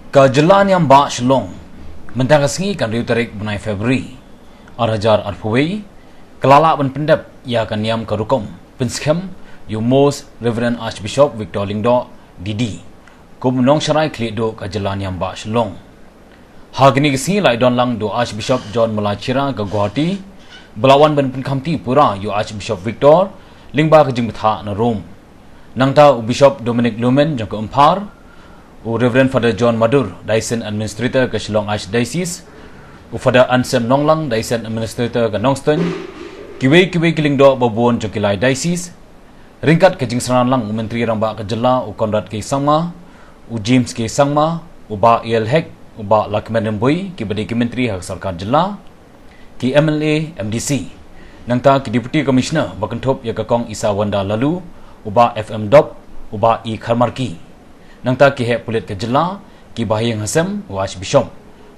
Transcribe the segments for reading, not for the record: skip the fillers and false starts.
Kejelan yang bak Shillong mentangasi kan riu tarik bunai Februari Arhajar Arfuwei kelala ban pendap ia akan niam ke rukom penskem you most Reverend Archbishop Victor Lingdo Didi kum nong syarai klik do kejelan yang bak Shillong hagini kesi lai don lang do Archbishop John Malachira ke Guwahati belawan ban penkamti pura you Archbishop Victor lingba ke jingbatha na Rome nang ta Bishop Dominic Lumen jang ke Empar Reverend Father John Madur, Dyson Administrator ke Shillong Archdiocese, Father Ansem Nonglang, Dyson Administrator ke Nongston, kiwe kiling do babuan jengkilai Diocese, ringkat ke jingsaran lang Menteri Ramba ke Jela, Konrad ke Sangma, James ke Sangma, Ba Hek, Ba Lakman Boy, kibadi ke Menteri Hak Sarkar Jela, ki MLA MDC, nangta ki Deputy Commissioner Bakentop ya kakong Isa Wanda Lalu, Ba FM Dop, Ba I Kharmarki. Nang ta ki he pulit ke Jela ki bahayang hasem was bishop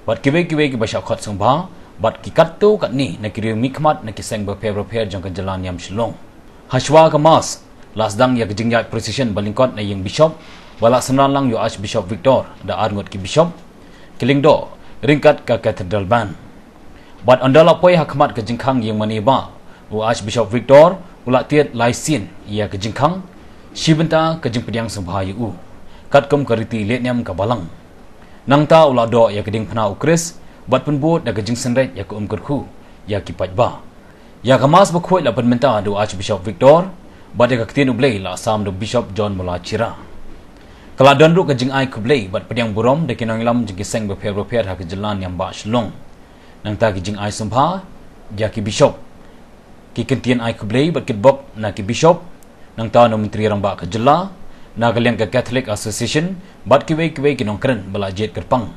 bat kiwe ki basha khat sangba bat ki katto kat ni na kiri mikmat na ki seng ba per jang ke Jela niam Shillong hashwa ka mas lasdang ya jingya precision balingkot na yang bishop wala senan lang yo Archbishop Victor da arngot ki bishop kilingdo ringkat ka cathedral ban bat andala poi hakmat ke jingkhang yang maniba u Archbishop Victor ula tiat laisin ya ke jingkhang shibenta ke jingpediang sangbahayu kat kum kariti letnyam ka balang nang ta ula do ya keding phna ukris bat penbot da gajing senret ya ku kerku ya ki pajba ya kamas bakhoi la penmenta do Archbishop Victor bat ya kaktin ublei la sam do Bishop John Malachira kala donru gajing ai kublei bat pediang burom de kinang lam jing seng ba per ha ke Jelan yang ba Shillong nang ta gajing ai sumpha ya ki bishop ki kentian ai kublei bat kitbok na ki bishop nang ta no menteri ramba ke Jela Nagaland ke Catholic Association bat kiwe kinong keren belajet kerpang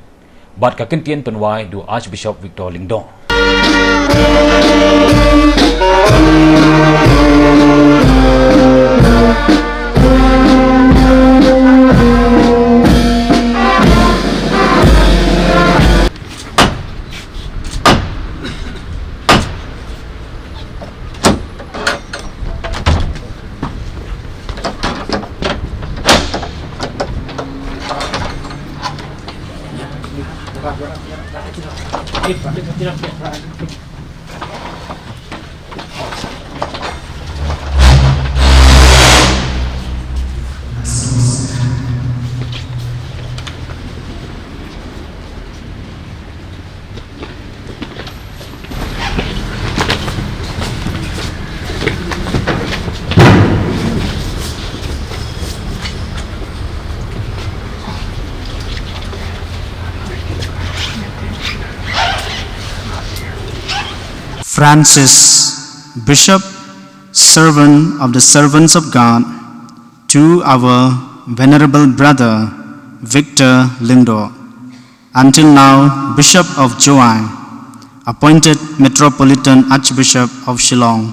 bat ka kentian penwai do Archbishop Victor Lingdo Francis, Bishop, servant of the servants of God, to our venerable brother Victor Lingdo, until now Bishop of Joai, appointed Metropolitan Archbishop of Shillong,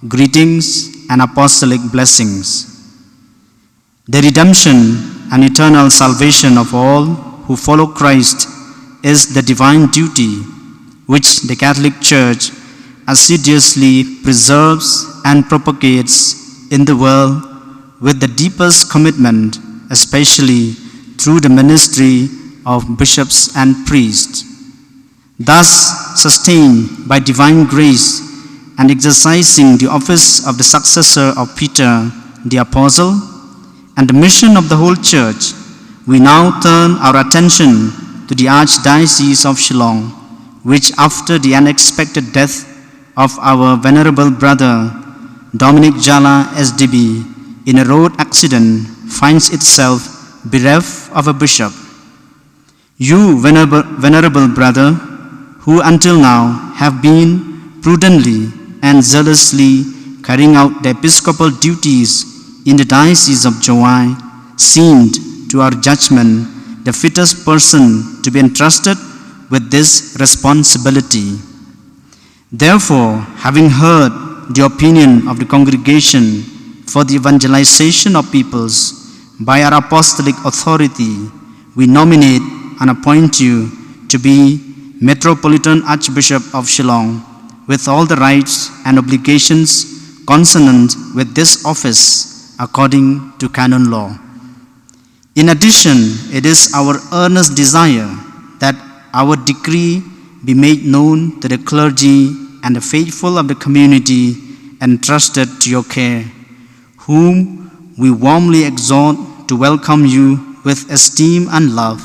greetings and apostolic blessings. The redemption and eternal salvation of all who follow Christ is the divine duty which the Catholic Church assiduously preserves and propagates in the world with the deepest commitment, especially through the ministry of bishops and priests. Thus, sustained by divine grace and exercising the office of the successor of Peter the Apostle and the mission of the whole Church, we now turn our attention to the Archdiocese of Shillong, which after the unexpected death of our venerable brother Dominic Jala SDB in a road accident finds itself bereft of a bishop. You, venerable brother, who until now have been prudently and zealously carrying out the episcopal duties in the Diocese of Joai, seemed to our judgment the fittest person to be entrusted with this responsibility. Therefore, having heard the opinion of the Congregation for the Evangelization of Peoples by our apostolic authority, we nominate and appoint you to be Metropolitan Archbishop of Shillong with all the rights and obligations consonant with this office according to canon law. In addition, it is our earnest desire that our decree be made known to the clergy and the faithful of the community entrusted to your care, whom we warmly exhort to welcome you with esteem and love,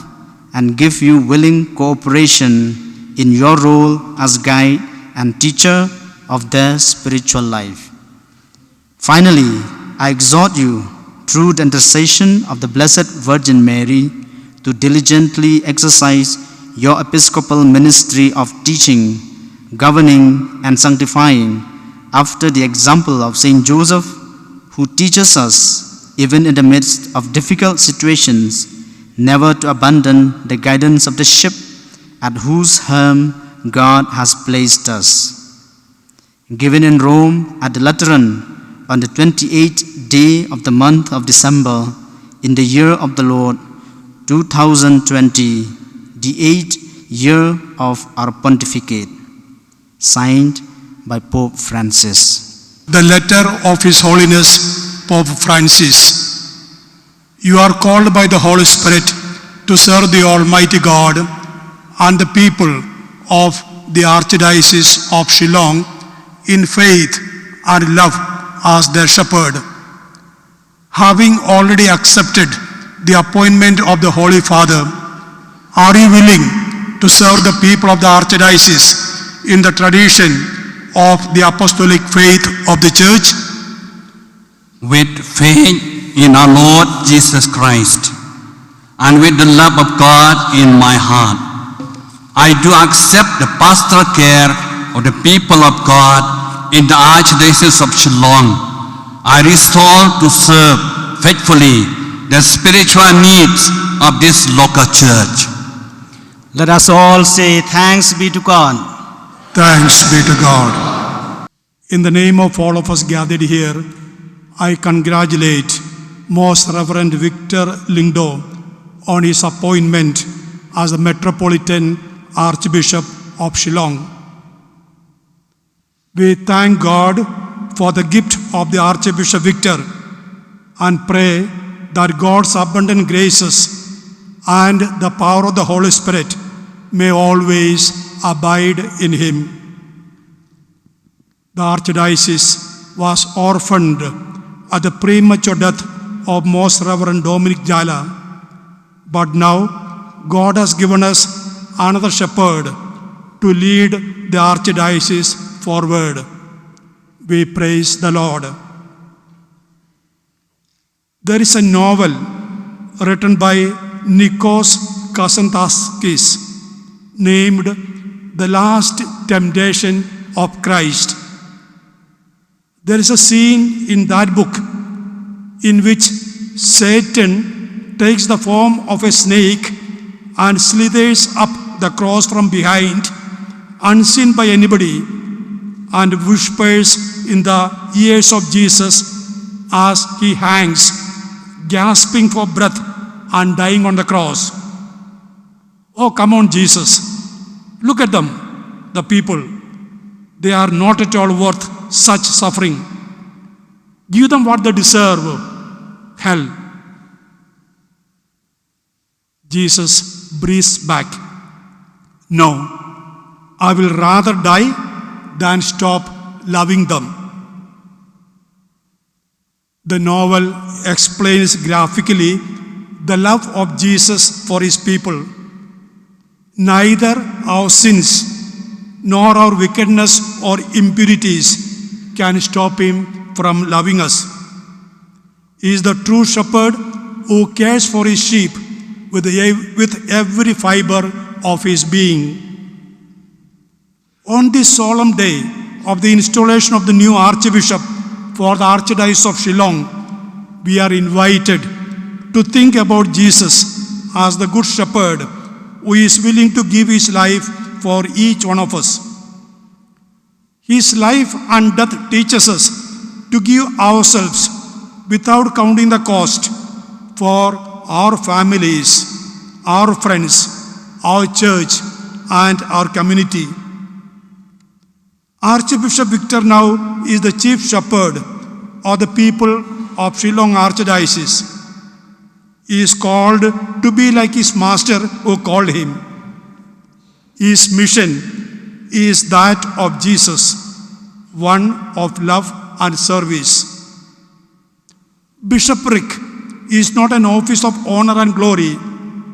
and give you willing cooperation in your role as guide and teacher of their spiritual life. Finally, I exhort you, through the intercession of the Blessed Virgin Mary, to diligently exercise your episcopal ministry of teaching, governing, and sanctifying, after the example of Saint Joseph, who teaches us, even in the midst of difficult situations, never to abandon the guidance of the ship at whose helm God has placed us. Given in Rome at the Lateran on the 28th day of the month of December, in the year of the Lord, 2020, the 8th year of our pontificate. Signed by Pope Francis. The letter of His Holiness Pope Francis. You are called by the Holy Spirit to serve the Almighty God and the people of the Archdiocese of Shillong in faith and love as their shepherd. Having already accepted the appointment of the Holy Father, are you willing to serve the people of the Archdiocese in the tradition of the apostolic faith of the Church? With faith in our Lord Jesus Christ and with the love of God in my heart, I do accept the pastoral care of the people of God in the Archdiocese of Shillong. I resolve to serve faithfully the spiritual needs of this local church. Let us all say thanks be to God. Thanks be to God. In the name of all of us gathered here, I congratulate Most Reverend Victor Lingdo on his appointment as the Metropolitan Archbishop of Shillong. We thank God for the gift of the Archbishop Victor and pray that God's abundant graces and the power of the Holy Spirit may always abide in him. The Archdiocese was orphaned at the premature death of Most Reverend Dominic Jala, but now God has given us another shepherd to lead the Archdiocese forward. We praise the Lord. There is a novel written by Nikos Kazantzakis named The Last Temptation of Christ. There is a scene in that book in which Satan takes the form of a snake and slithers up the cross from behind, unseen by anybody, and whispers in the ears of Jesus as he hangs, gasping for breath and dying on the cross. Oh, come on, Jesus. Look at them, the people. They are not at all worth such suffering. Give them what they deserve, hell. Jesus breathes back, no, I will rather die than stop loving them. The novel explains graphically the love of Jesus for his people. Neither our sins nor our wickedness or impurities can stop him from loving us. He is the true shepherd who cares for his sheep with every fiber of his being. On this solemn day of the installation of the new Archbishop for the Archdiocese of Shillong, we are invited to think about Jesus as the Good Shepherd who is willing to give his life for each one of us. His life and death teaches us to give ourselves without counting the cost for our families, our friends, our church, and our community. Archbishop Victor now is the chief shepherd of the people of Shillong Archdiocese. He is called to be like his master who called him. His mission is that of Jesus, one of love and service. Bishopric is not an office of honor and glory,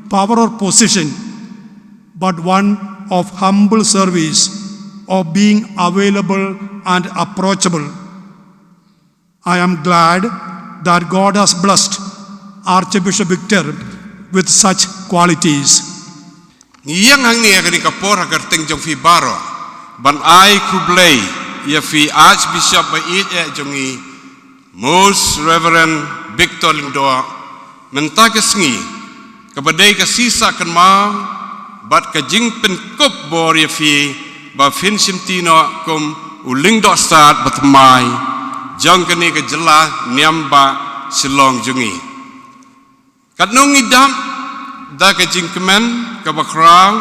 power or position, but one of humble service, of being available and approachable. I am glad that God has blessed Archbishop Victor with such qualities. Ngiyang hang niya kani kapor hagarting jong fi baro ban ai kublay ya fi Archbishop ba jongi Most Reverend Victor Lindo mentakas ngi kabadai ka sisa kan ma bat ka jing pen kop bor ya fi ba fin simtino kum ulingdo start batmai jong kani ka jela niamba silong jongi kadnong idam da ka jing kemen kabakrang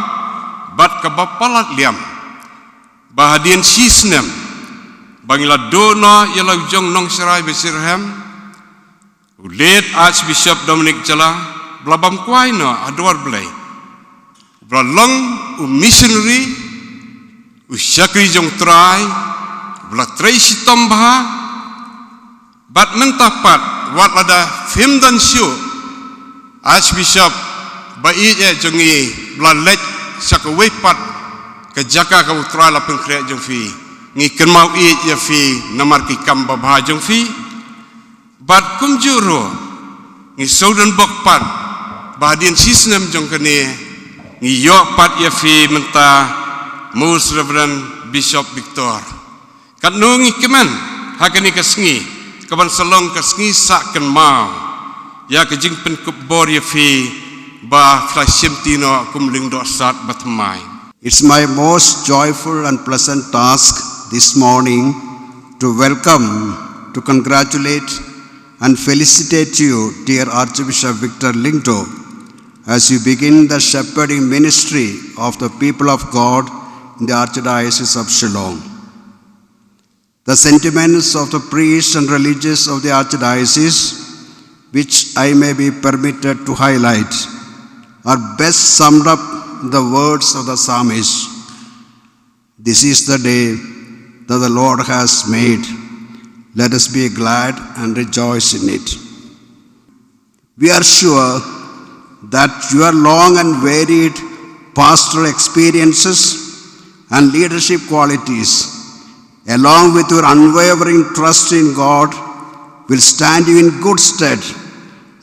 bat kabapalat liam bahadian sisnem bangila dona yalau jong nong serai besirhem ulet Archbishop Dominic Jala blabam kwaino adwar blay blalong missionary syakri jong try bla tracy tomba bat mentapat wat lada film dan show Archbishop bai jongi blalet sakawai pat ke jaka ka utra la pengkre jong fi ngi kenmau ya fi namar ki kamba bha jong fi bat kum juro ngi soudan bok pat badin sisnem jong kene ngi yo pat ya fi menta Most Reverend Bishop Victor kat no ngi keman hakani kasngi kaban salong kasngi sak ken mau ya ke jing pen kup bor ya fi ba flashim tino kumling do sat batmai. It's my most joyful and pleasant task this morning to welcome, to congratulate and felicitate you, dear Archbishop Victor Lindo, as you begin the shepherding ministry of the people of God in the Archdiocese of Shillong. The sentiments of the priests and religious of the Archdiocese, which I may be permitted to highlight, are best summed up in the words of the psalmist. This is the day that the Lord has made. Let us be glad and rejoice in it. We are sure that your long and varied pastoral experiences and leadership qualities, along with your unwavering trust in God, will stand you in good stead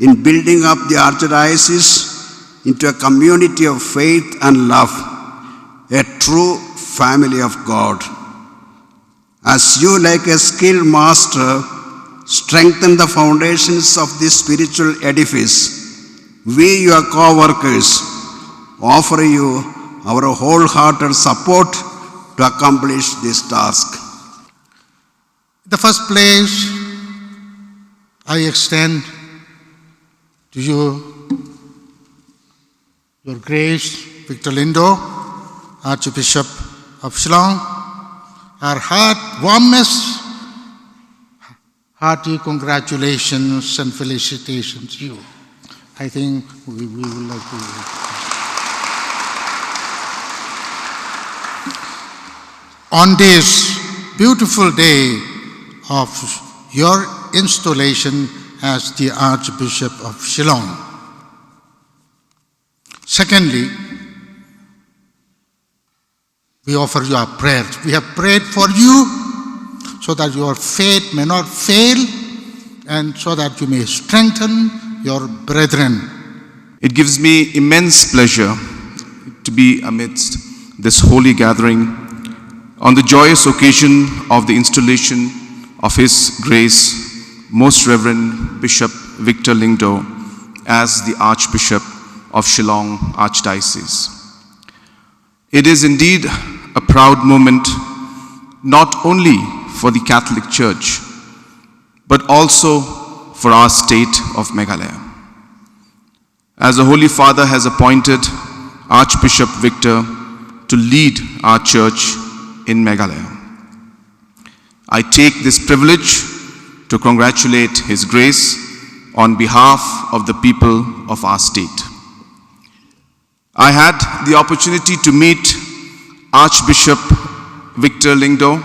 in building up the Archdiocese into a community of faith and love, a true family of God. As you, like a skilled master, strengthen the foundations of this spiritual edifice, we, your co-workers, offer you our wholehearted support to accomplish this task. In the first place, I extend to you Your Grace, Victor Lindo, Archbishop of Shillong, our warmest, hearty congratulations and felicitations to you. I think we would like to. On this beautiful day of your installation as the Archbishop of Shillong. Secondly, we offer you our prayers. We have prayed for you so that your faith may not fail and so that you may strengthen your brethren. It gives me immense pleasure to be amidst this holy gathering on the joyous occasion of the installation of His Grace, Most Reverend Bishop Victor Lindo as the Archbishop of Shillong Archdiocese. It is indeed a proud moment not only for the Catholic Church, but also for our state of Meghalaya. As the Holy Father has appointed Archbishop Victor to lead our church in Meghalaya, I take this privilege to congratulate His Grace on behalf of the people of our state. I had the opportunity to meet Archbishop Victor Lingdo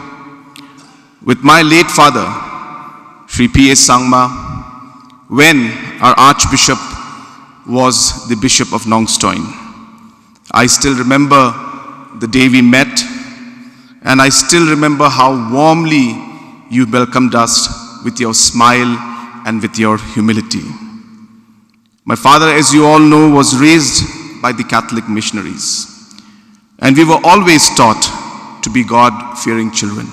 with my late father, Sri P.S. Sangma, when our Archbishop was the Bishop of Nongstoin. I still remember the day we met, and I still remember how warmly you welcomed us with your smile and with your humility. My father, as you all know, was raised by the Catholic missionaries, and we were always taught to be God-fearing children.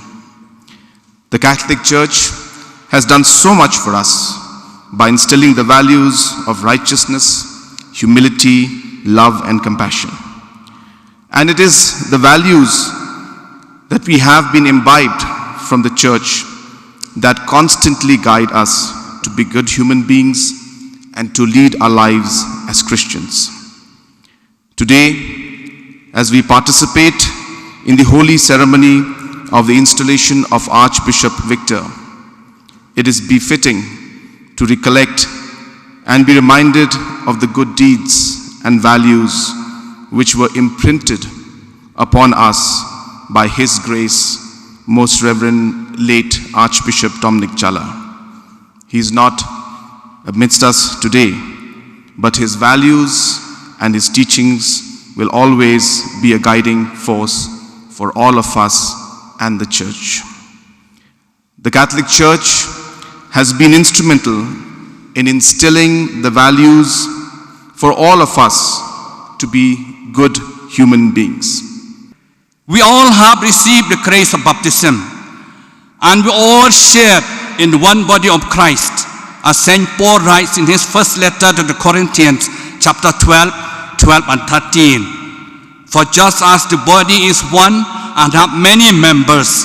The Catholic Church has done so much for us by instilling the values of righteousness, humility, love, and compassion. And it is the values that we have been imbibed from the Church that constantly guide us to be good human beings and to lead our lives as Christians. Today, as we participate in the holy ceremony of the installation of Archbishop Victor, it is befitting to recollect and be reminded of the good deeds and values which were imprinted upon us by His Grace, Most Reverend late Archbishop Dominic Challa. He is not amidst us today, but his values and his teachings will always be a guiding force for all of us and the Church. The Catholic Church has been instrumental in instilling the values for all of us to be good human beings. We all have received the grace of baptism, and we all share in one body of Christ, as St. Paul writes in his first letter to the Corinthians, chapter 12 and 13. For just as the body is one and have many members,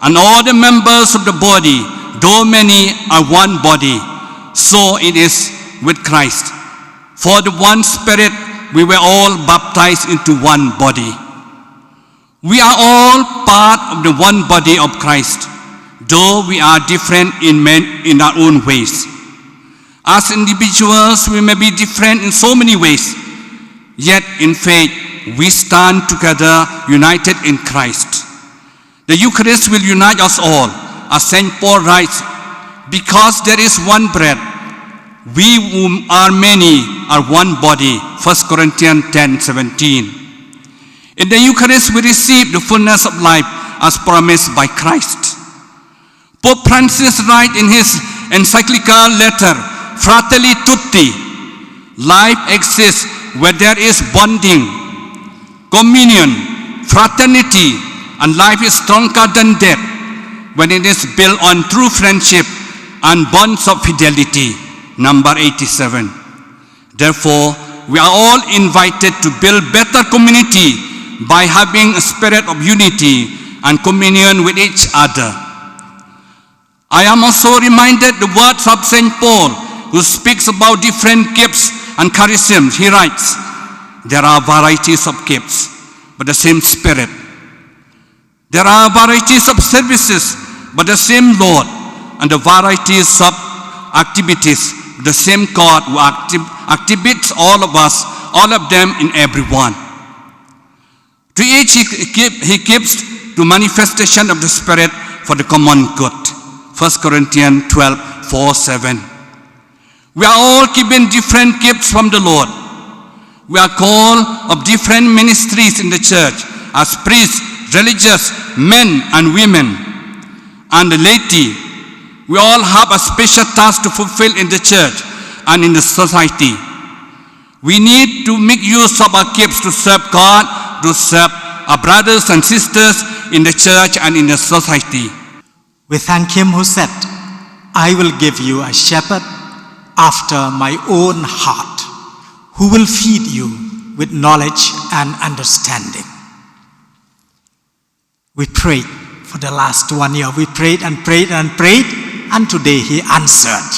and all the members of the body, though many, are one body, so it is with Christ. For the one Spirit, we were all baptized into one body. We are all part of the one body of Christ, though we are different in our own ways. As individuals, we may be different in so many ways, yet in faith, we stand together united in Christ. The Eucharist will unite us all, as St. Paul writes, because there is one bread, we whom are many are one body, 1 Corinthians 10:17. In the Eucharist, we receive the fullness of life as promised by Christ. Pope Francis writes in his encyclical letter, Fratelli Tutti, life exists where there is bonding, communion, fraternity, and life is stronger than death when it is built on true friendship and bonds of fidelity. Number 87. Therefore, we are all invited to build better community by having a spirit of unity and communion with each other. I am also reminded the words of St. Paul, who speaks about different gifts and charisms. He writes, there are varieties of gifts, but the same Spirit. There are varieties of services, but the same Lord, and the varieties of activities, the same God who activates all of us, all of them in everyone. To each he gives the manifestation of the Spirit for the common good. 1 Corinthians 12:4-7. We are all given different gifts from the Lord. We are called of different ministries in the church as priests, religious, men and women, and the laity. We all have a special task to fulfill in the church and in the society. We need to make use of our gifts to serve God, to serve our brothers and sisters in the church and in the society. We thank Him who said, I will give you a shepherd after my own heart, who will feed you with knowledge and understanding. We prayed for the last 1 year. We prayed and prayed and prayed, and today He answered.